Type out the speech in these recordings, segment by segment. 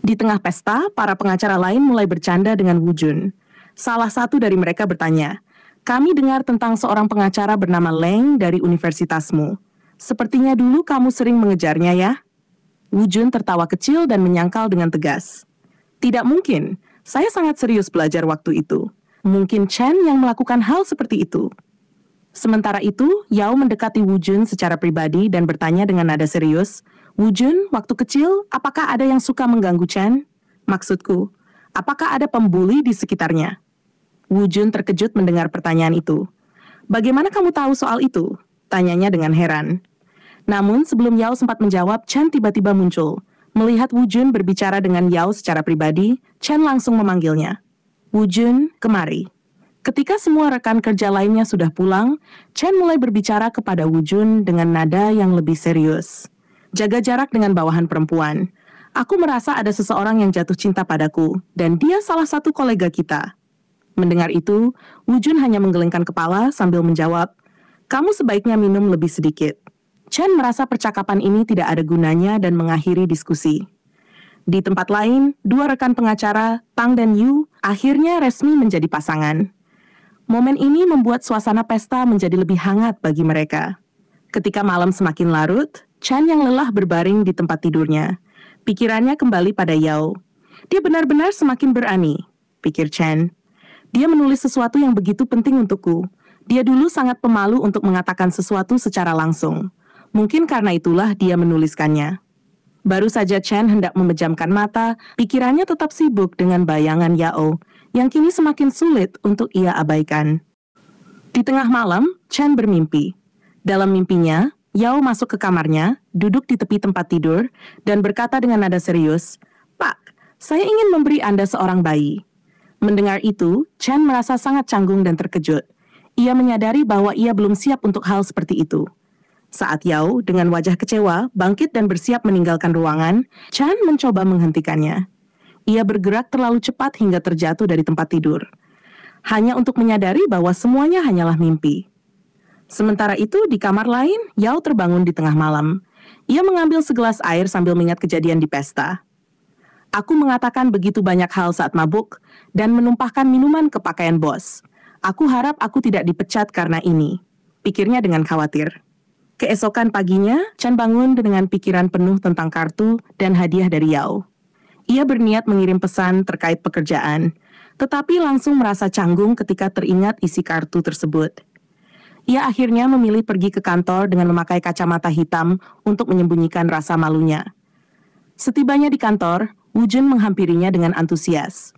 Di tengah pesta, para pengacara lain mulai bercanda dengan Woo Jun. Salah satu dari mereka bertanya, "Kami dengar tentang seorang pengacara bernama Leng dari universitasmu. Sepertinya dulu kamu sering mengejarnya ya?" Woo Jun tertawa kecil dan menyangkal dengan tegas. "Tidak mungkin, saya sangat serius belajar waktu itu. Mungkin Chen yang melakukan hal seperti itu." Sementara itu, Yao mendekati Woo Jun secara pribadi dan bertanya dengan nada serius, "Woo Jun, waktu kecil, apakah ada yang suka mengganggu Chen? Maksudku, apakah ada pembuli di sekitarnya?" Woo Jun terkejut mendengar pertanyaan itu. "Bagaimana kamu tahu soal itu?" Tanyanya dengan heran. Namun sebelum Yao sempat menjawab, Chen tiba-tiba muncul. Melihat Woo Jun berbicara dengan Yao secara pribadi, Chen langsung memanggilnya. "Woo Jun, kemari." Ketika semua rekan kerja lainnya sudah pulang, Chen mulai berbicara kepada Woo Jun dengan nada yang lebih serius. "Jaga jarak dengan bawahan perempuan. Aku merasa ada seseorang yang jatuh cinta padaku, dan dia salah satu kolega kita." Mendengar itu, Woo Jun hanya menggelengkan kepala sambil menjawab, "Kamu sebaiknya minum lebih sedikit." Chen merasa percakapan ini tidak ada gunanya dan mengakhiri diskusi. Di tempat lain, dua rekan pengacara, Tang dan Yu, akhirnya resmi menjadi pasangan. Momen ini membuat suasana pesta menjadi lebih hangat bagi mereka. Ketika malam semakin larut, Chen yang lelah berbaring di tempat tidurnya. Pikirannya kembali pada Yao. "Dia benar-benar semakin berani," pikir Chen. "Dia menulis sesuatu yang begitu penting untukku. Dia dulu sangat pemalu untuk mengatakan sesuatu secara langsung. Mungkin karena itulah dia menuliskannya." Baru saja Chen hendak memejamkan mata, pikirannya tetap sibuk dengan bayangan Yao, yang kini semakin sulit untuk ia abaikan. Di tengah malam, Chen bermimpi. Dalam mimpinya, Yao masuk ke kamarnya, duduk di tepi tempat tidur, dan berkata dengan nada serius, "Pak, saya ingin memberi Anda seorang bayi." Mendengar itu, Chen merasa sangat canggung dan terkejut. Ia menyadari bahwa ia belum siap untuk hal seperti itu. Saat Yao, dengan wajah kecewa, bangkit dan bersiap meninggalkan ruangan, Chen mencoba menghentikannya. Ia bergerak terlalu cepat hingga terjatuh dari tempat tidur. Hanya untuk menyadari bahwa semuanya hanyalah mimpi. Sementara itu, di kamar lain, Yao terbangun di tengah malam. Ia mengambil segelas air sambil mengingat kejadian di pesta. "Aku mengatakan begitu banyak hal saat mabuk, dan menumpahkan minuman ke pakaian bos. Aku harap aku tidak dipecat karena ini," pikirnya dengan khawatir. Keesokan paginya, Chen bangun dengan pikiran penuh tentang kartu dan hadiah dari Yao. Ia berniat mengirim pesan terkait pekerjaan, tetapi langsung merasa canggung ketika teringat isi kartu tersebut. Ia akhirnya memilih pergi ke kantor dengan memakai kacamata hitam untuk menyembunyikan rasa malunya. Setibanya di kantor, Woo Jun menghampirinya dengan antusias.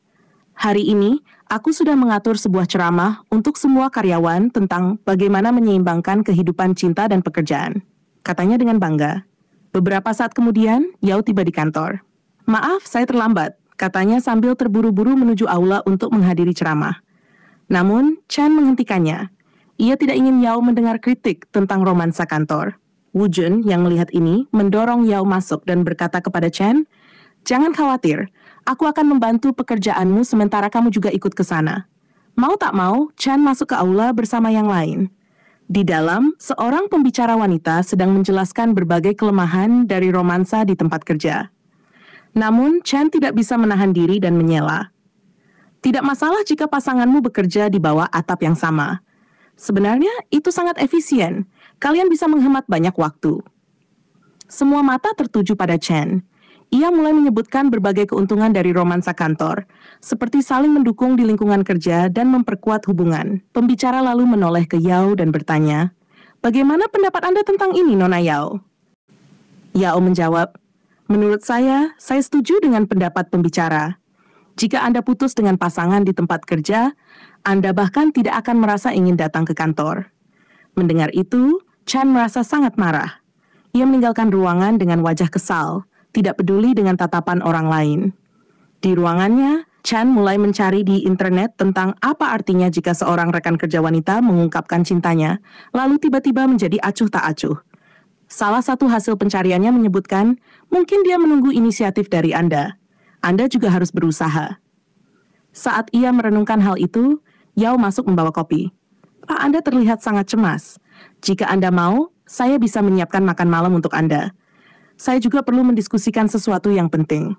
"Hari ini, aku sudah mengatur sebuah ceramah untuk semua karyawan tentang bagaimana menyeimbangkan kehidupan cinta dan pekerjaan," katanya dengan bangga. Beberapa saat kemudian, Yao tiba di kantor. "Maaf, saya terlambat," katanya sambil terburu-buru menuju aula untuk menghadiri ceramah. Namun, Chen menghentikannya. Ia tidak ingin Yao mendengar kritik tentang romansa kantor. Woo Jun yang melihat ini mendorong Yao masuk dan berkata kepada Chen, "Jangan khawatir, aku akan membantu pekerjaanmu sementara kamu juga ikut ke sana." Mau tak mau, Chen masuk ke aula bersama yang lain. Di dalam, seorang pembicara wanita sedang menjelaskan berbagai kelemahan dari romansa di tempat kerja. Namun, Chen tidak bisa menahan diri dan menyela. "Tidak masalah jika pasanganmu bekerja di bawah atap yang sama. Sebenarnya, itu sangat efisien. Kalian bisa menghemat banyak waktu." Semua mata tertuju pada Chen. Ia mulai menyebutkan berbagai keuntungan dari romansa kantor, seperti saling mendukung di lingkungan kerja dan memperkuat hubungan. Pembicara lalu menoleh ke Yao dan bertanya, "Bagaimana pendapat Anda tentang ini, Nona Yao?" Yao menjawab, "Menurut saya setuju dengan pendapat pembicara. Jika Anda putus dengan pasangan di tempat kerja, Anda bahkan tidak akan merasa ingin datang ke kantor." Mendengar itu, Chen merasa sangat marah. Ia meninggalkan ruangan dengan wajah kesal, tidak peduli dengan tatapan orang lain. Di ruangannya, Chen mulai mencari di internet tentang apa artinya jika seorang rekan kerja wanita mengungkapkan cintanya, lalu tiba-tiba menjadi acuh tak acuh. Salah satu hasil pencariannya menyebutkan, mungkin dia menunggu inisiatif dari Anda. Anda juga harus berusaha. Saat ia merenungkan hal itu, Yao masuk membawa kopi. "Pak, Anda terlihat sangat cemas. Jika Anda mau, saya bisa menyiapkan makan malam untuk Anda. Saya juga perlu mendiskusikan sesuatu yang penting."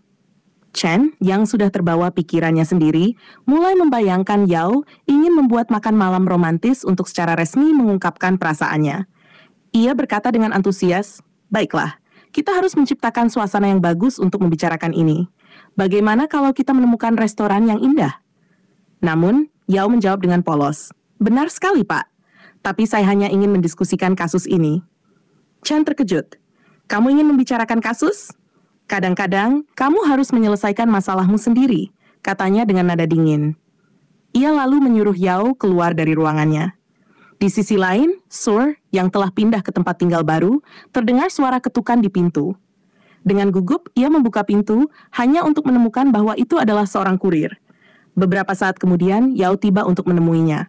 Chen, yang sudah terbawa pikirannya sendiri, mulai membayangkan Yao ingin membuat makan malam romantis untuk secara resmi mengungkapkan perasaannya. Ia berkata dengan antusias, "Baiklah, kita harus menciptakan suasana yang bagus untuk membicarakan ini. Bagaimana kalau kita menemukan restoran yang indah?" Namun, Yao menjawab dengan polos, "Benar sekali, Pak. Tapi saya hanya ingin mendiskusikan kasus ini." Chen terkejut. "Kamu ingin membicarakan kasus? Kadang-kadang, kamu harus menyelesaikan masalahmu sendiri," katanya dengan nada dingin. Ia lalu menyuruh Yao keluar dari ruangannya. Di sisi lain, Sur, yang telah pindah ke tempat tinggal baru, terdengar suara ketukan di pintu. Dengan gugup, ia membuka pintu hanya untuk menemukan bahwa itu adalah seorang kurir. Beberapa saat kemudian, Yao tiba untuk menemuinya.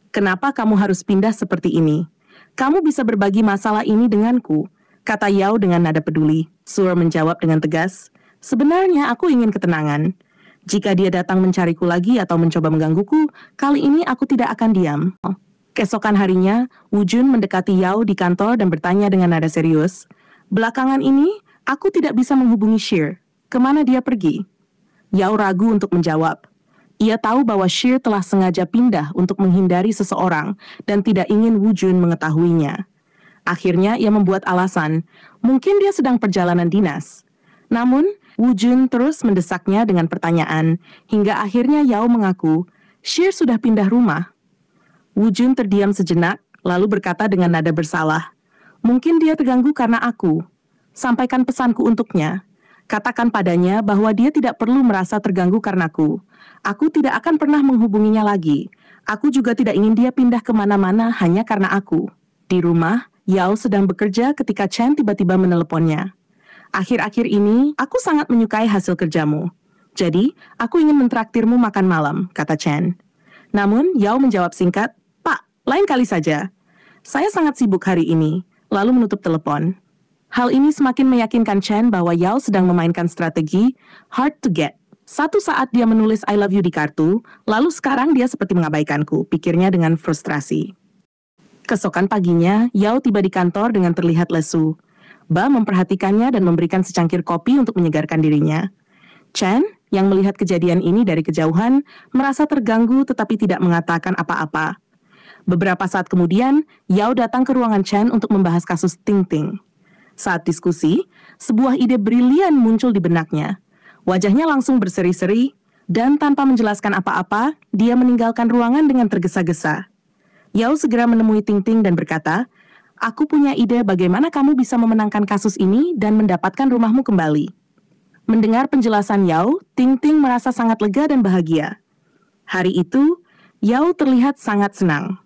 "Kenapa kamu harus pindah seperti ini? Kamu bisa berbagi masalah ini denganku," kata Yao dengan nada peduli. Sur menjawab dengan tegas, "Sebenarnya aku ingin ketenangan. Jika dia datang mencariku lagi atau mencoba menggangguku, kali ini aku tidak akan diam." Keesokan harinya, Wu Jun mendekati Yao di kantor dan bertanya dengan nada serius, "Belakangan ini, aku tidak bisa menghubungi Sheer. Kemana dia pergi?" Yao ragu untuk menjawab. Ia tahu bahwa Sheer telah sengaja pindah untuk menghindari seseorang dan tidak ingin Wu Jun mengetahuinya. Akhirnya ia membuat alasan, mungkin dia sedang perjalanan dinas. Namun, Wu Jun terus mendesaknya dengan pertanyaan, hingga akhirnya Yao mengaku, Sheer sudah pindah rumah. Wu Jun terdiam sejenak, lalu berkata dengan nada bersalah, "Mungkin dia terganggu karena aku. Sampaikan pesanku untuknya. Katakan padanya bahwa dia tidak perlu merasa terganggu karenaku. Aku tidak akan pernah menghubunginya lagi. Aku juga tidak ingin dia pindah kemana-mana hanya karena aku." Di rumah, Yao sedang bekerja ketika Chen tiba-tiba meneleponnya. "Akhir-akhir ini, aku sangat menyukai hasil kerjamu. Jadi, aku ingin mentraktirmu makan malam," kata Chen. Namun, Yao menjawab singkat, "Pak, lain kali saja. Saya sangat sibuk hari ini," lalu menutup telepon. Hal ini semakin meyakinkan Chen bahwa Yao sedang memainkan strategi hard to get. Satu saat dia menulis I love you di kartu, lalu sekarang dia seperti mengabaikanku, pikirnya dengan frustrasi. Keesokan paginya, Yao tiba di kantor dengan terlihat lesu. Ba memperhatikannya dan memberikan secangkir kopi untuk menyegarkan dirinya. Chen, yang melihat kejadian ini dari kejauhan, merasa terganggu tetapi tidak mengatakan apa-apa. Beberapa saat kemudian, Yao datang ke ruangan Chen untuk membahas kasus Ting Ting. Saat diskusi, sebuah ide brilian muncul di benaknya. Wajahnya langsung berseri-seri, dan tanpa menjelaskan apa-apa, dia meninggalkan ruangan dengan tergesa-gesa. Yao segera menemui Ting Ting dan berkata, "Aku punya ide bagaimana kamu bisa memenangkan kasus ini dan mendapatkan rumahmu kembali." Mendengar penjelasan Yao, Ting Ting merasa sangat lega dan bahagia. Hari itu, Yao terlihat sangat senang.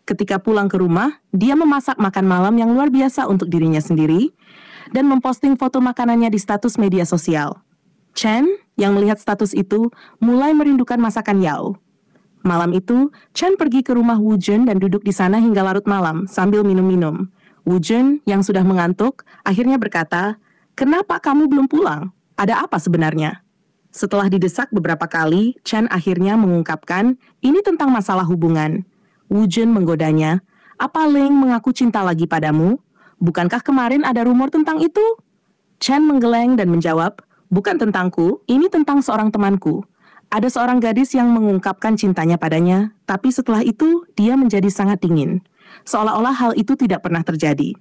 Ketika pulang ke rumah, dia memasak makan malam yang luar biasa untuk dirinya sendiri dan memposting foto makanannya di status media sosial. Chen, yang melihat status itu, mulai merindukan masakan Yao. Malam itu, Chen pergi ke rumah Wu Jun dan duduk di sana hingga larut malam sambil minum-minum. Wu Jun, yang sudah mengantuk, akhirnya berkata, "Kenapa kamu belum pulang? Ada apa sebenarnya?" Setelah didesak beberapa kali, Chen akhirnya mengungkapkan, ini tentang masalah hubungan. Wu Jun menggodanya, "Apa Leng mengaku cinta lagi padamu? Bukankah kemarin ada rumor tentang itu?" Chen menggeleng dan menjawab, "Bukan tentangku, ini tentang seorang temanku. Ada seorang gadis yang mengungkapkan cintanya padanya, tapi setelah itu dia menjadi sangat dingin. Seolah-olah hal itu tidak pernah terjadi."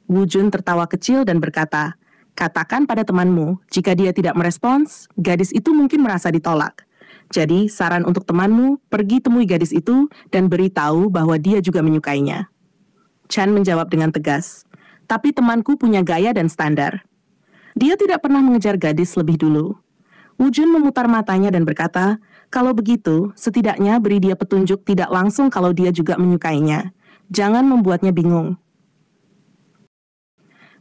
Wu Jun tertawa kecil dan berkata, "Katakan pada temanmu, jika dia tidak merespons, gadis itu mungkin merasa ditolak. Jadi, saran untuk temanmu, pergi temui gadis itu dan beritahu bahwa dia juga menyukainya." Chen menjawab dengan tegas, "Tapi temanku punya gaya dan standar. Dia tidak pernah mengejar gadis lebih dulu." Wu Jun memutar matanya dan berkata, "Kalau begitu, setidaknya beri dia petunjuk tidak langsung kalau dia juga menyukainya. Jangan membuatnya bingung."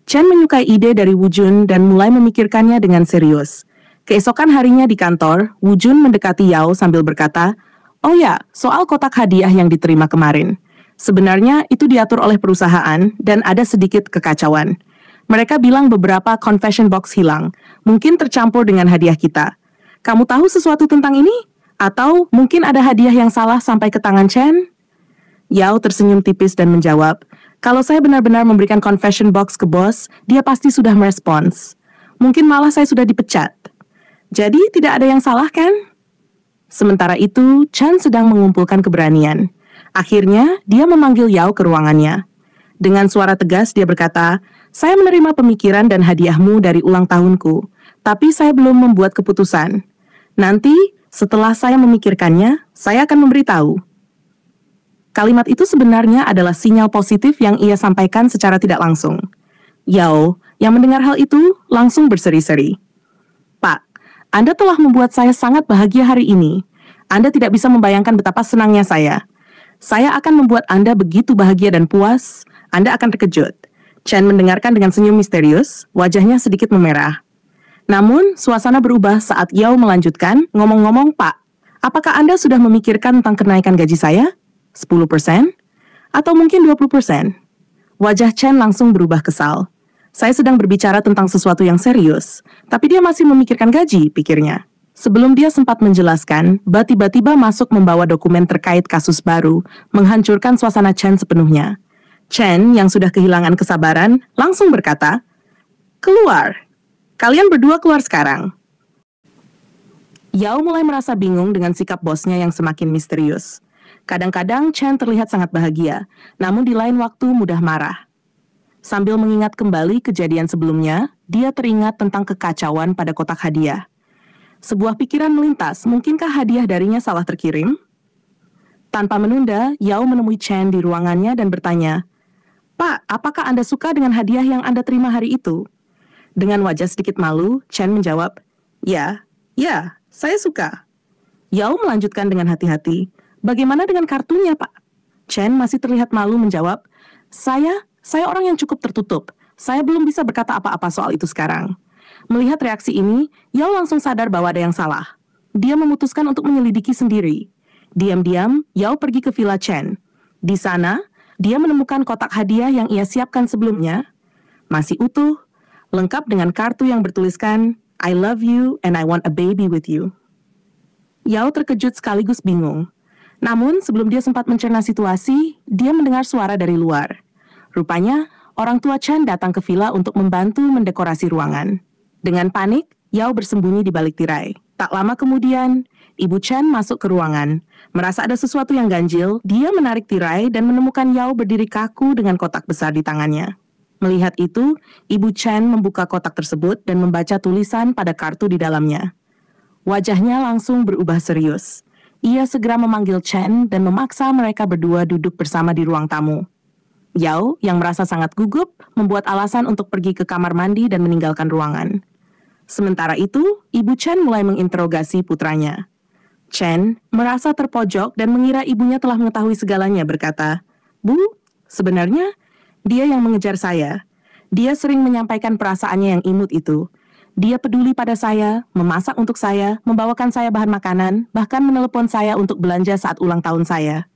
Chen menyukai ide dari Wu Jun dan mulai memikirkannya dengan serius. Keesokan harinya di kantor, Wu Jun mendekati Yao sambil berkata, "Oh ya, soal kotak hadiah yang diterima kemarin. Sebenarnya itu diatur oleh perusahaan dan ada sedikit kekacauan. Mereka bilang beberapa confession box hilang, mungkin tercampur dengan hadiah kita. Kamu tahu sesuatu tentang ini? Atau mungkin ada hadiah yang salah sampai ke tangan Chen?" Yao tersenyum tipis dan menjawab, "Kalau saya benar-benar memberikan confession box ke bos, dia pasti sudah merespons. Mungkin malah saya sudah dipecat." Jadi tidak ada yang salah kan? Sementara itu, Chen sedang mengumpulkan keberanian. Akhirnya, dia memanggil Yao ke ruangannya. Dengan suara tegas dia berkata, "Saya menerima pemikiran dan hadiahmu dari ulang tahunku, tapi saya belum membuat keputusan. Nanti, setelah saya memikirkannya, saya akan memberitahu." Kalimat itu sebenarnya adalah sinyal positif yang ia sampaikan secara tidak langsung. Yao, yang mendengar hal itu, langsung berseri-seri. "Pak, Anda telah membuat saya sangat bahagia hari ini. Anda tidak bisa membayangkan betapa senangnya saya. Saya akan membuat Anda begitu bahagia dan puas, Anda akan terkejut." Chen mendengarkan dengan senyum misterius, wajahnya sedikit memerah. Namun, suasana berubah saat Yao melanjutkan, "Ngomong-ngomong, Pak, apakah Anda sudah memikirkan tentang kenaikan gaji saya? 10%? Atau mungkin 20%? Wajah Chen langsung berubah kesal. "Saya sedang berbicara tentang sesuatu yang serius, tapi dia masih memikirkan gaji," pikirnya. Sebelum dia sempat menjelaskan, tiba-tiba masuk membawa dokumen terkait kasus baru, menghancurkan suasana Chen sepenuhnya. Chen, yang sudah kehilangan kesabaran, langsung berkata, "Keluar! Kalian berdua keluar sekarang." Yao mulai merasa bingung dengan sikap bosnya yang semakin misterius. Kadang-kadang Chen terlihat sangat bahagia, namun di lain waktu mudah marah. Sambil mengingat kembali kejadian sebelumnya, dia teringat tentang kekacauan pada kotak hadiah. Sebuah pikiran melintas, mungkinkah hadiah darinya salah terkirim? Tanpa menunda, Yao menemui Chen di ruangannya dan bertanya, "Pak, apakah Anda suka dengan hadiah yang Anda terima hari itu?" Dengan wajah sedikit malu, Chen menjawab, Ya, saya suka." Yao melanjutkan dengan hati-hati, "Bagaimana dengan kartunya, Pak?" Chen masih terlihat malu menjawab, Saya orang yang cukup tertutup. Saya belum bisa berkata apa-apa soal itu sekarang." Melihat reaksi ini, Yao langsung sadar bahwa ada yang salah. Dia memutuskan untuk menyelidiki sendiri. Diam-diam, Yao pergi ke villa Chen. Di sana, dia menemukan kotak hadiah yang ia siapkan sebelumnya. Masih utuh, lengkap dengan kartu yang bertuliskan, "I love you and I want a baby with you." Yao terkejut sekaligus bingung. Namun, sebelum dia sempat mencerna situasi, dia mendengar suara dari luar. Rupanya, orang tua Chen datang ke villa untuk membantu mendekorasi ruangan. Dengan panik, Yao bersembunyi di balik tirai. Tak lama kemudian, Ibu Chen masuk ke ruangan. Merasa ada sesuatu yang ganjil, dia menarik tirai dan menemukan Yao berdiri kaku dengan kotak besar di tangannya. Melihat itu, Ibu Chen membuka kotak tersebut dan membaca tulisan pada kartu di dalamnya. Wajahnya langsung berubah serius. Ia segera memanggil Chen dan memaksa mereka berdua duduk bersama di ruang tamu. Yao, yang merasa sangat gugup, membuat alasan untuk pergi ke kamar mandi dan meninggalkan ruangan. Sementara itu, Ibu Chen mulai menginterogasi putranya. Chen merasa terpojok dan mengira ibunya telah mengetahui segalanya, berkata, "Bu, sebenarnya dia yang mengejar saya. Dia sering menyampaikan perasaannya yang imut itu. Dia peduli pada saya, memasak untuk saya, membawakan saya bahan makanan, bahkan menelepon saya untuk belanja saat ulang tahun saya."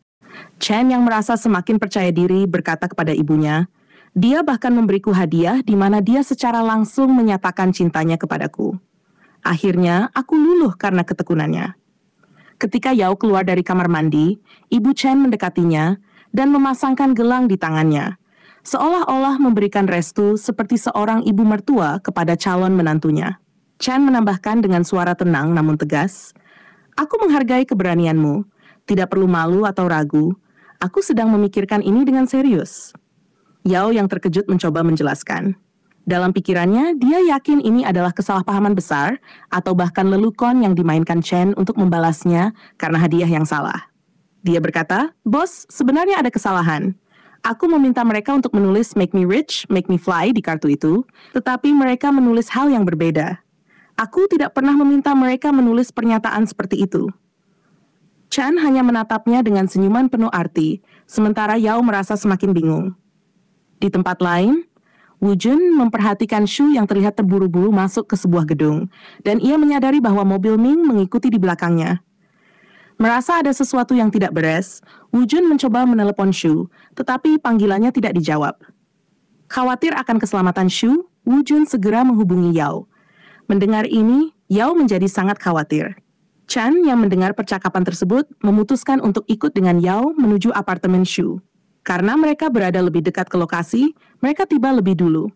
Chen yang merasa semakin percaya diri berkata kepada ibunya, "Dia bahkan memberiku hadiah di mana dia secara langsung menyatakan cintanya kepadaku. Akhirnya, aku luluh karena ketekunannya." Ketika Yao keluar dari kamar mandi, Ibu Chen mendekatinya dan memasangkan gelang di tangannya, seolah-olah memberikan restu seperti seorang ibu mertua kepada calon menantunya. Chen menambahkan dengan suara tenang namun tegas, "Aku menghargai keberanianmu. Tidak perlu malu atau ragu. Aku sedang memikirkan ini dengan serius." Yao yang terkejut mencoba menjelaskan. Dalam pikirannya, dia yakin ini adalah kesalahpahaman besar atau bahkan lelukon yang dimainkan Chen untuk membalasnya karena hadiah yang salah. Dia berkata, "Bos, sebenarnya ada kesalahan. Aku meminta mereka untuk menulis Make Me Rich, Make Me Fly di kartu itu, tetapi mereka menulis hal yang berbeda. Aku tidak pernah meminta mereka menulis pernyataan seperti itu." Chen hanya menatapnya dengan senyuman penuh arti, sementara Yao merasa semakin bingung. Di tempat lain, Wu Jun memperhatikan Shu yang terlihat terburu-buru masuk ke sebuah gedung, dan ia menyadari bahwa mobil Ming mengikuti di belakangnya. Merasa ada sesuatu yang tidak beres, Wu Jun mencoba menelepon Shu, tetapi panggilannya tidak dijawab. Khawatir akan keselamatan Shu, Wu Jun segera menghubungi Yao. Mendengar ini, Yao menjadi sangat khawatir. Chen yang mendengar percakapan tersebut memutuskan untuk ikut dengan Yao menuju apartemen Shu. Karena mereka berada lebih dekat ke lokasi, mereka tiba lebih dulu.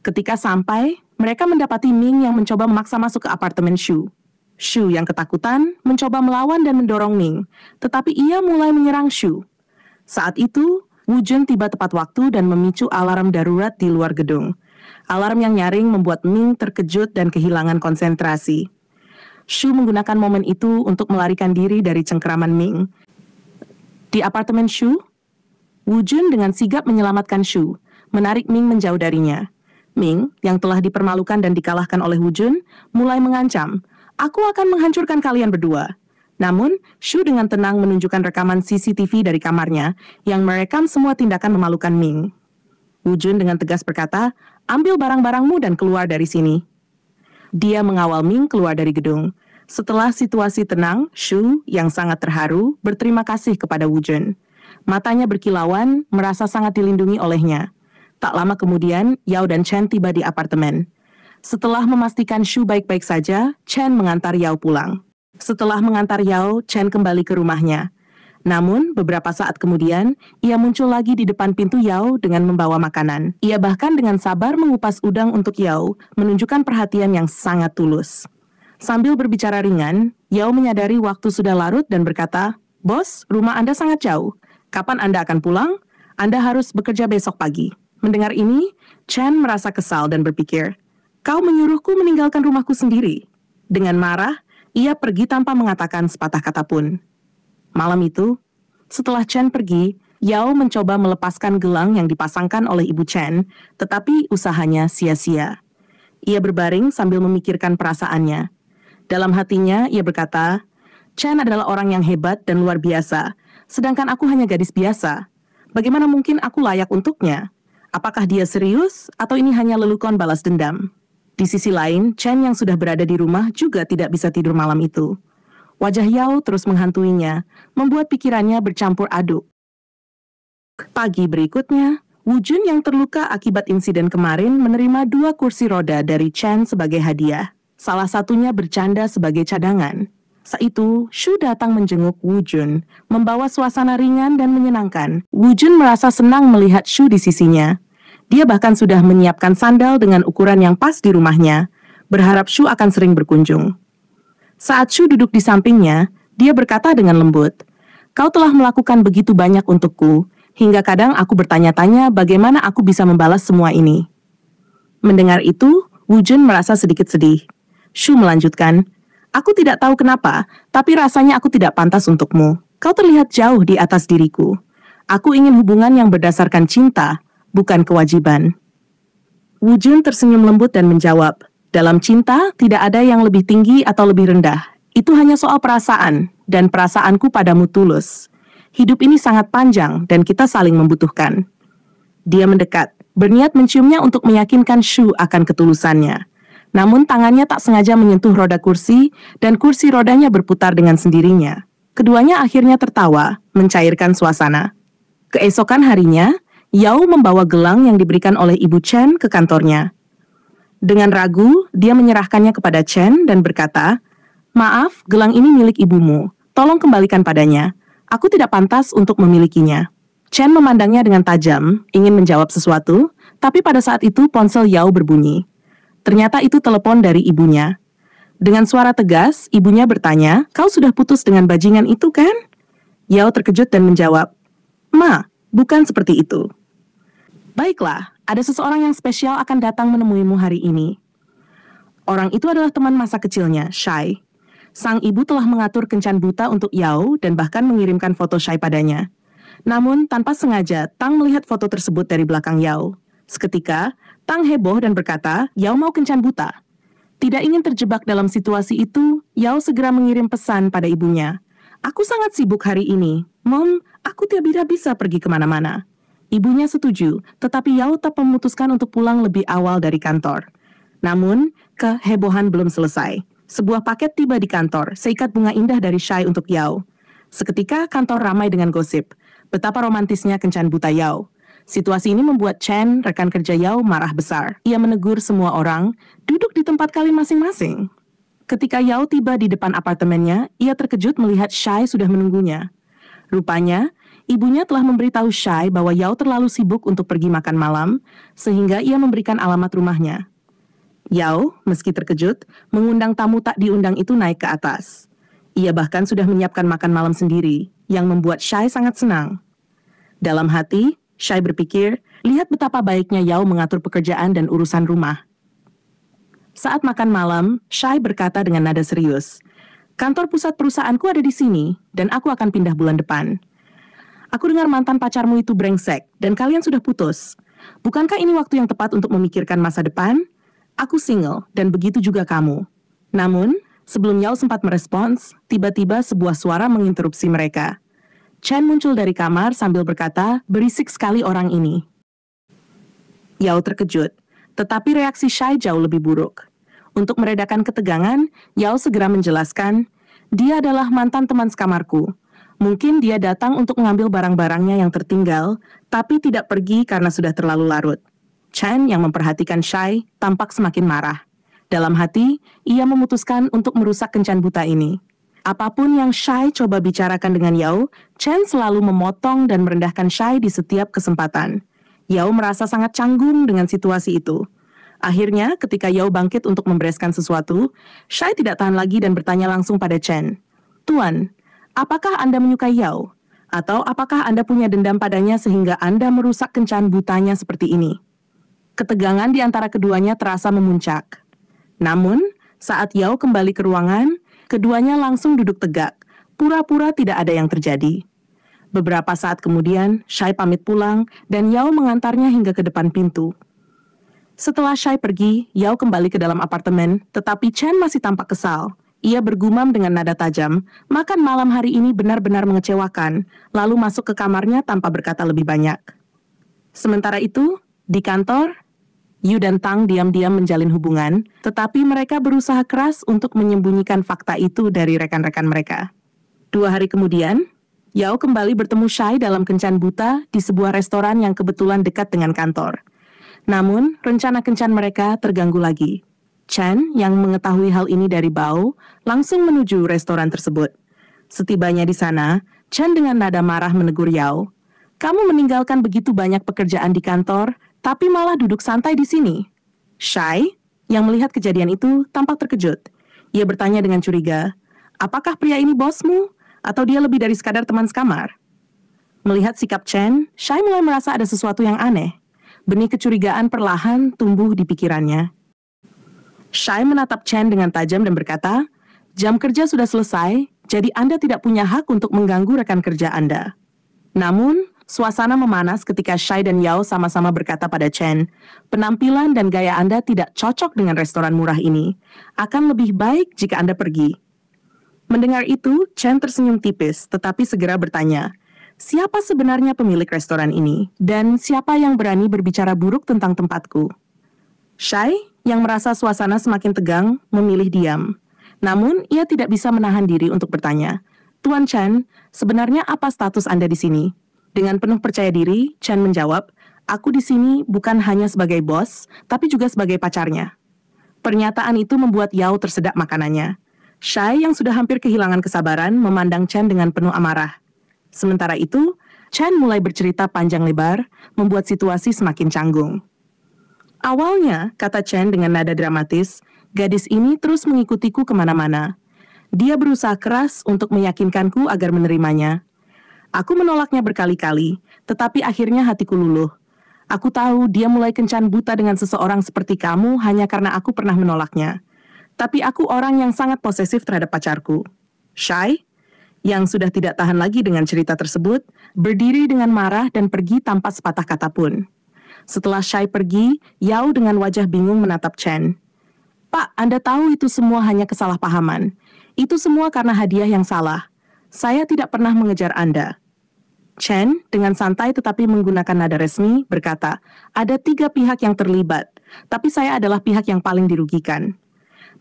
Ketika sampai, mereka mendapati Ming yang mencoba memaksa masuk ke apartemen Shu. Shu yang ketakutan mencoba melawan dan mendorong Ming, tetapi ia mulai menyerang Shu. Saat itu, Wu Jun tiba tepat waktu dan memicu alarm darurat di luar gedung. Alarm yang nyaring membuat Ming terkejut dan kehilangan konsentrasi. Shu menggunakan momen itu untuk melarikan diri dari cengkeraman Ming. Di apartemen Shu, Wu Jun dengan sigap menyelamatkan Shu, menarik Ming menjauh darinya. Ming, yang telah dipermalukan dan dikalahkan oleh Wu Jun, mulai mengancam, "Aku akan menghancurkan kalian berdua." Namun, Shu dengan tenang menunjukkan rekaman CCTV dari kamarnya yang merekam semua tindakan memalukan Ming. Wu Jun dengan tegas berkata, "Ambil barang-barangmu dan keluar dari sini." Dia mengawal Ming keluar dari gedung. Setelah situasi tenang, Shu yang sangat terharu berterima kasih kepada Wu Jun. Matanya berkilauan, merasa sangat dilindungi olehnya. Tak lama kemudian, Yao dan Chen tiba di apartemen. Setelah memastikan Shu baik-baik saja, Chen mengantar Yao pulang. Setelah mengantar Yao, Chen kembali ke rumahnya. Namun, beberapa saat kemudian, ia muncul lagi di depan pintu Yao dengan membawa makanan. Ia bahkan dengan sabar mengupas udang untuk Yao, menunjukkan perhatian yang sangat tulus. Sambil berbicara ringan, Yao menyadari waktu sudah larut dan berkata, "Bos, rumah Anda sangat jauh. Kapan Anda akan pulang? Anda harus bekerja besok pagi." Mendengar ini, Chen merasa kesal dan berpikir, "Kau menyuruhku meninggalkan rumahku sendiri." Dengan marah, ia pergi tanpa mengatakan sepatah kata pun. Malam itu, setelah Chen pergi, Yao mencoba melepaskan gelang yang dipasangkan oleh ibu Chen, tetapi usahanya sia-sia. Ia berbaring sambil memikirkan perasaannya. Dalam hatinya, ia berkata, "Chen adalah orang yang hebat dan luar biasa, sedangkan aku hanya gadis biasa. Bagaimana mungkin aku layak untuknya? Apakah dia serius atau ini hanya lelukon balas dendam?" Di sisi lain, Chen yang sudah berada di rumah juga tidak bisa tidur malam itu. Wajah Yao terus menghantuinya, membuat pikirannya bercampur aduk. Pagi berikutnya, Wu Jun yang terluka akibat insiden kemarin menerima 2 kursi roda dari Chen sebagai hadiah. Salah satunya bercanda sebagai cadangan. Saat itu, Shu datang menjenguk Wu Jun, membawa suasana ringan dan menyenangkan. Wu Jun merasa senang melihat Shu di sisinya. Dia bahkan sudah menyiapkan sandal dengan ukuran yang pas di rumahnya, berharap Shu akan sering berkunjung. Saat Shu duduk di sampingnya, dia berkata dengan lembut, "Kau telah melakukan begitu banyak untukku, hingga kadang aku bertanya-tanya bagaimana aku bisa membalas semua ini." Mendengar itu, Wu Jun merasa sedikit sedih. Shu melanjutkan, "Aku tidak tahu kenapa, tapi rasanya aku tidak pantas untukmu. Kau terlihat jauh di atas diriku. Aku ingin hubungan yang berdasarkan cinta, bukan kewajiban." Wu Jun tersenyum lembut dan menjawab, "Dalam cinta, tidak ada yang lebih tinggi atau lebih rendah. Itu hanya soal perasaan, dan perasaanku padamu tulus. Hidup ini sangat panjang, dan kita saling membutuhkan." Dia mendekat, berniat menciumnya untuk meyakinkan Shu akan ketulusannya. Namun tangannya tak sengaja menyentuh roda kursi, dan kursi rodanya berputar dengan sendirinya. Keduanya akhirnya tertawa, mencairkan suasana. Keesokan harinya, Yao membawa gelang yang diberikan oleh ibu Chen ke kantornya. Dengan ragu, dia menyerahkannya kepada Chen dan berkata, "Maaf, gelang ini milik ibumu. Tolong kembalikan padanya. Aku tidak pantas untuk memilikinya." Chen memandangnya dengan tajam, ingin menjawab sesuatu, tapi pada saat itu ponsel Yao berbunyi. Ternyata itu telepon dari ibunya. Dengan suara tegas, ibunya bertanya, "Kau sudah putus dengan bajingan itu kan?" Yao terkejut dan menjawab, "Ma, bukan seperti itu." "Baiklah, ada seseorang yang spesial akan datang menemuimu hari ini." Orang itu adalah teman masa kecilnya, Shai. Sang ibu telah mengatur kencan buta untuk Yao dan bahkan mengirimkan foto Shai padanya. Namun, tanpa sengaja, Tang melihat foto tersebut dari belakang Yao. Seketika, Tang heboh dan berkata, "Yao mau kencan buta." Tidak ingin terjebak dalam situasi itu, Yao segera mengirim pesan pada ibunya. "Aku sangat sibuk hari ini. Mom, aku tidak bisa pergi kemana-mana." Ibunya setuju, tetapi Yao tetap memutuskan untuk pulang lebih awal dari kantor. Namun, kehebohan belum selesai. Sebuah paket tiba di kantor, seikat bunga indah dari Shai untuk Yao. Seketika kantor ramai dengan gosip. Betapa romantisnya kencan buta Yao. Situasi ini membuat Chen, rekan kerja Yao, marah besar. Ia menegur semua orang, duduk di tempat kalian masing-masing. Ketika Yao tiba di depan apartemennya, ia terkejut melihat Shai sudah menunggunya. Rupanya, ibunya telah memberitahu Shai bahwa Yao terlalu sibuk untuk pergi makan malam, sehingga ia memberikan alamat rumahnya. Yao, meski terkejut, mengundang tamu tak diundang itu naik ke atas. Ia bahkan sudah menyiapkan makan malam sendiri, yang membuat Shai sangat senang. Dalam hati, Shai berpikir, lihat betapa baiknya Yao mengatur pekerjaan dan urusan rumah. Saat makan malam, Shai berkata dengan nada serius, "Kantor pusat perusahaanku ada di sini, dan aku akan pindah bulan depan. Aku dengar mantan pacarmu itu brengsek, dan kalian sudah putus. Bukankah ini waktu yang tepat untuk memikirkan masa depan? Aku single, dan begitu juga kamu." Namun, sebelum Yao sempat merespons, tiba-tiba sebuah suara menginterupsi mereka. Chen muncul dari kamar sambil berkata, "Berisik sekali orang ini." Yao terkejut, tetapi reaksi Shai jauh lebih buruk. Untuk meredakan ketegangan, Yao segera menjelaskan, "Dia adalah mantan teman sekamarku. Mungkin dia datang untuk mengambil barang-barangnya yang tertinggal, tapi tidak pergi karena sudah terlalu larut." Chen yang memperhatikan Shai tampak semakin marah. Dalam hati, ia memutuskan untuk merusak kencan buta ini. Apapun yang Shai coba bicarakan dengan Yao, Chen selalu memotong dan merendahkan Shai di setiap kesempatan. Yao merasa sangat canggung dengan situasi itu. Akhirnya, ketika Yao bangkit untuk membereskan sesuatu, Shai tidak tahan lagi dan bertanya langsung pada Chen, "Tuan, apakah Anda menyukai Yao? Atau apakah Anda punya dendam padanya sehingga Anda merusak kencan butanya seperti ini?" Ketegangan di antara keduanya terasa memuncak. Namun, saat Yao kembali ke ruangan, keduanya langsung duduk tegak, pura-pura tidak ada yang terjadi. Beberapa saat kemudian, Shai pamit pulang dan Yao mengantarnya hingga ke depan pintu. Setelah Shai pergi, Yao kembali ke dalam apartemen, tetapi Chen masih tampak kesal. Ia bergumam dengan nada tajam, makan malam hari ini benar-benar mengecewakan, lalu masuk ke kamarnya tanpa berkata lebih banyak. Sementara itu, di kantor, Yu dan Tang diam-diam menjalin hubungan, tetapi mereka berusaha keras untuk menyembunyikan fakta itu dari rekan-rekan mereka. 2 hari kemudian, Yao kembali bertemu Shai dalam kencan buta di sebuah restoran yang kebetulan dekat dengan kantor. Namun, rencana kencan mereka terganggu lagi. Chen, yang mengetahui hal ini dari Bao, langsung menuju restoran tersebut. Setibanya di sana, Chen dengan nada marah menegur Yao, "Kamu meninggalkan begitu banyak pekerjaan di kantor, tapi malah duduk santai di sini." Shai, yang melihat kejadian itu, tampak terkejut. Ia bertanya dengan curiga, "Apakah pria ini bosmu? Atau dia lebih dari sekadar teman sekamar?" Melihat sikap Chen, Shai mulai merasa ada sesuatu yang aneh. Benih kecurigaan perlahan tumbuh di pikirannya. Shai menatap Chen dengan tajam dan berkata, "Jam kerja sudah selesai, jadi Anda tidak punya hak untuk mengganggu rekan kerja Anda." Namun, suasana memanas ketika Shai dan Yao sama-sama berkata pada Chen, "Penampilan dan gaya Anda tidak cocok dengan restoran murah ini. Akan lebih baik jika Anda pergi." Mendengar itu, Chen tersenyum tipis, tetapi segera bertanya, "Siapa sebenarnya pemilik restoran ini? Dan siapa yang berani berbicara buruk tentang tempatku?" Shai, yang merasa suasana semakin tegang, memilih diam. Namun, ia tidak bisa menahan diri untuk bertanya, "Tuan Chen, sebenarnya apa status Anda di sini?" Dengan penuh percaya diri, Chen menjawab, "Aku di sini bukan hanya sebagai bos, tapi juga sebagai pacarnya." Pernyataan itu membuat Yao tersedak makanannya. Shai yang sudah hampir kehilangan kesabaran memandang Chen dengan penuh amarah. Sementara itu, Chen mulai bercerita panjang lebar, membuat situasi semakin canggung. "Awalnya," kata Chen dengan nada dramatis, "gadis ini terus mengikutiku kemana-mana. Dia berusaha keras untuk meyakinkanku agar menerimanya. Aku menolaknya berkali-kali, tetapi akhirnya hatiku luluh. Aku tahu dia mulai kencan buta dengan seseorang seperti kamu hanya karena aku pernah menolaknya. Tapi aku orang yang sangat posesif terhadap pacarku." Shai, yang sudah tidak tahan lagi dengan cerita tersebut, berdiri dengan marah dan pergi tanpa sepatah kata pun. Setelah Shai pergi, Yao dengan wajah bingung menatap Chen. "Pak, Anda tahu itu semua hanya kesalahpahaman. Itu semua karena hadiah yang salah. Saya tidak pernah mengejar Anda." Chen, dengan santai tetapi menggunakan nada resmi, berkata, "Ada 3 pihak yang terlibat, tapi saya adalah pihak yang paling dirugikan.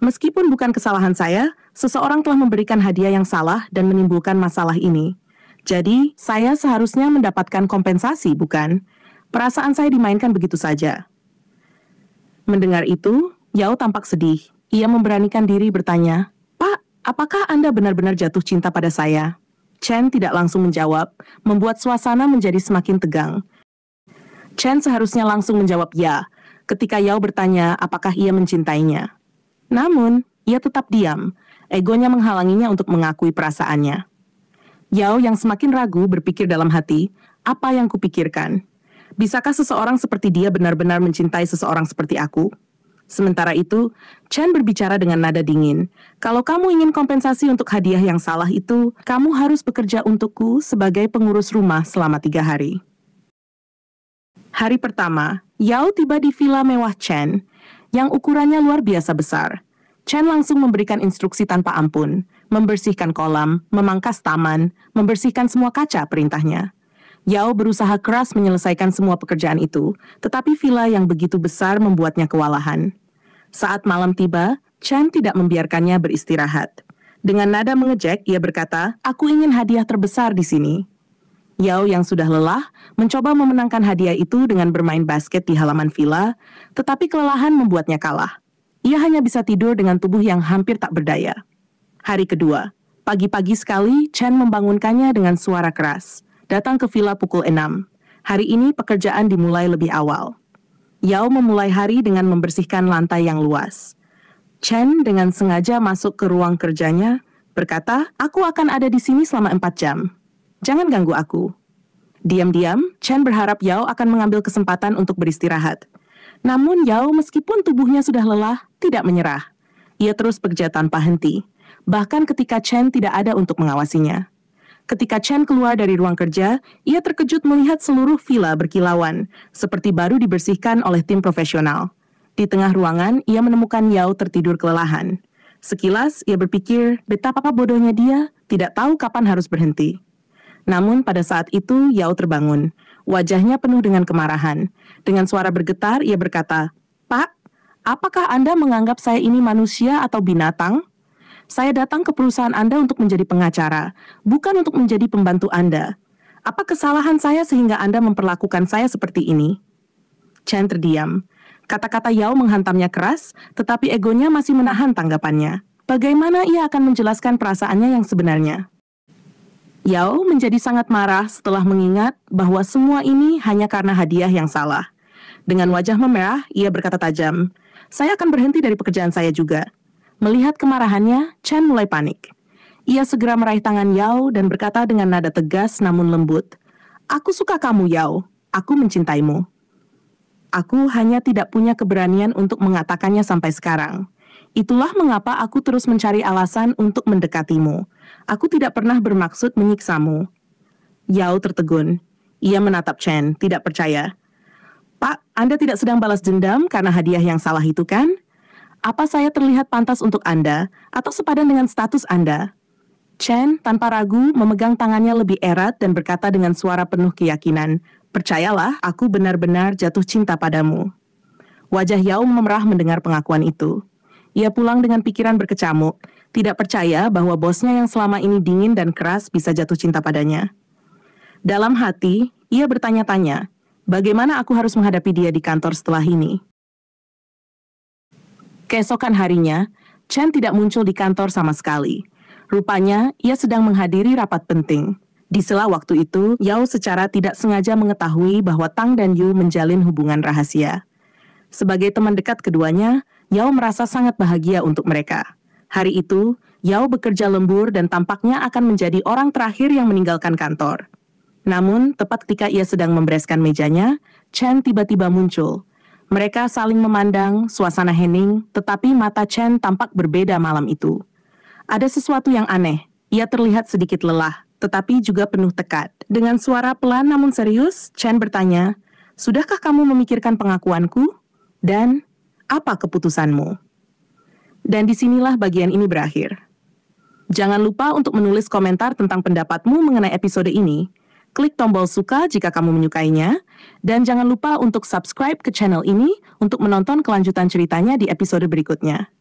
Meskipun bukan kesalahan saya, seseorang telah memberikan hadiah yang salah dan menimbulkan masalah ini. Jadi, saya seharusnya mendapatkan kompensasi, bukan? Perasaan saya dimainkan begitu saja." Mendengar itu, Yao tampak sedih. Ia memberanikan diri bertanya, "Pak, apakah Anda benar-benar jatuh cinta pada saya?" Chen tidak langsung menjawab, membuat suasana menjadi semakin tegang. Chen seharusnya langsung menjawab ya, ketika Yao bertanya apakah ia mencintainya. Namun, ia tetap diam. Egonya menghalanginya untuk mengakui perasaannya. Yao yang semakin ragu berpikir dalam hati, apa yang kupikirkan? Bisakah seseorang seperti dia benar-benar mencintai seseorang seperti aku? Sementara itu, Chen berbicara dengan nada dingin. Kalau kamu ingin kompensasi untuk hadiah yang salah itu, kamu harus bekerja untukku sebagai pengurus rumah selama 3 hari. Hari pertama, Yao tiba di villa mewah Chen, yang ukurannya luar biasa besar. Chen langsung memberikan instruksi tanpa ampun, membersihkan kolam, memangkas taman, membersihkan semua kaca perintahnya. Yao berusaha keras menyelesaikan semua pekerjaan itu, tetapi villa yang begitu besar membuatnya kewalahan. Saat malam tiba, Chen tidak membiarkannya beristirahat. Dengan nada mengejek, ia berkata, "Aku ingin hadiah terbesar di sini." Yao yang sudah lelah, mencoba memenangkan hadiah itu dengan bermain basket di halaman villa, tetapi kelelahan membuatnya kalah. Ia hanya bisa tidur dengan tubuh yang hampir tak berdaya. Hari kedua, pagi-pagi sekali, Chen membangunkannya dengan suara keras. Datang ke villa pukul 6. Hari ini pekerjaan dimulai lebih awal. Yao memulai hari dengan membersihkan lantai yang luas. Chen dengan sengaja masuk ke ruang kerjanya, berkata, "Aku akan ada di sini selama 4 jam. Jangan ganggu aku." Diam-diam, Chen berharap Yao akan mengambil kesempatan untuk beristirahat. Namun Yao meskipun tubuhnya sudah lelah, tidak menyerah. Ia terus bekerja tanpa henti, bahkan ketika Chen tidak ada untuk mengawasinya. Ketika Chen keluar dari ruang kerja, ia terkejut melihat seluruh villa berkilauan, seperti baru dibersihkan oleh tim profesional. Di tengah ruangan, ia menemukan Yao tertidur kelelahan. Sekilas, ia berpikir betapa bodohnya dia, tidak tahu kapan harus berhenti. Namun pada saat itu, Yao terbangun. Wajahnya penuh dengan kemarahan. Dengan suara bergetar, ia berkata, "Pak, apakah Anda menganggap saya ini manusia atau binatang? Saya datang ke perusahaan Anda untuk menjadi pengacara, bukan untuk menjadi pembantu Anda. Apa kesalahan saya sehingga Anda memperlakukan saya seperti ini?" Chen terdiam. Kata-kata Yao menghantamnya keras, tetapi egonya masih menahan tanggapannya. Bagaimana ia akan menjelaskan perasaannya yang sebenarnya? Yao menjadi sangat marah setelah mengingat bahwa semua ini hanya karena hadiah yang salah. Dengan wajah memerah, ia berkata tajam, "Saya akan berhenti dari pekerjaan saya juga." Melihat kemarahannya, Chen mulai panik. Ia segera meraih tangan Yao dan berkata dengan nada tegas namun lembut, "Aku suka kamu, Yao. Aku mencintaimu. Aku hanya tidak punya keberanian untuk mengatakannya sampai sekarang. Itulah mengapa aku terus mencari alasan untuk mendekatimu. Aku tidak pernah bermaksud menyiksamu." Yao tertegun. Ia menatap Chen, tidak percaya. "Pak, Anda tidak sedang balas dendam karena hadiah yang salah itu kan? Apa saya terlihat pantas untuk Anda, atau sepadan dengan status Anda?" Chen tanpa ragu memegang tangannya lebih erat dan berkata dengan suara penuh keyakinan, "Percayalah, aku benar-benar jatuh cinta padamu." Wajah Yao memerah mendengar pengakuan itu. Ia pulang dengan pikiran berkecamuk, tidak percaya bahwa bosnya yang selama ini dingin dan keras bisa jatuh cinta padanya. Dalam hati, ia bertanya-tanya, bagaimana aku harus menghadapi dia di kantor setelah ini? Keesokan harinya, Chen tidak muncul di kantor sama sekali. Rupanya, ia sedang menghadiri rapat penting. Di sela waktu itu, Yao secara tidak sengaja mengetahui bahwa Tang dan Yu menjalin hubungan rahasia. Sebagai teman dekat keduanya, Yao merasa sangat bahagia untuk mereka. Hari itu, Yao bekerja lembur dan tampaknya akan menjadi orang terakhir yang meninggalkan kantor. Namun, tepat ketika ia sedang membereskan mejanya, Chen tiba-tiba muncul. Mereka saling memandang, suasana hening, tetapi mata Chen tampak berbeda malam itu. Ada sesuatu yang aneh. Ia terlihat sedikit lelah, tetapi juga penuh tekad. Dengan suara pelan namun serius, Chen bertanya, "Sudahkah kamu memikirkan pengakuanku? Dan apa keputusanmu?" Dan disinilah bagian ini berakhir. Jangan lupa untuk menulis komentar tentang pendapatmu mengenai episode ini. Klik tombol suka jika kamu menyukainya, dan jangan lupa untuk subscribe ke channel ini untuk menonton kelanjutan ceritanya di episode berikutnya.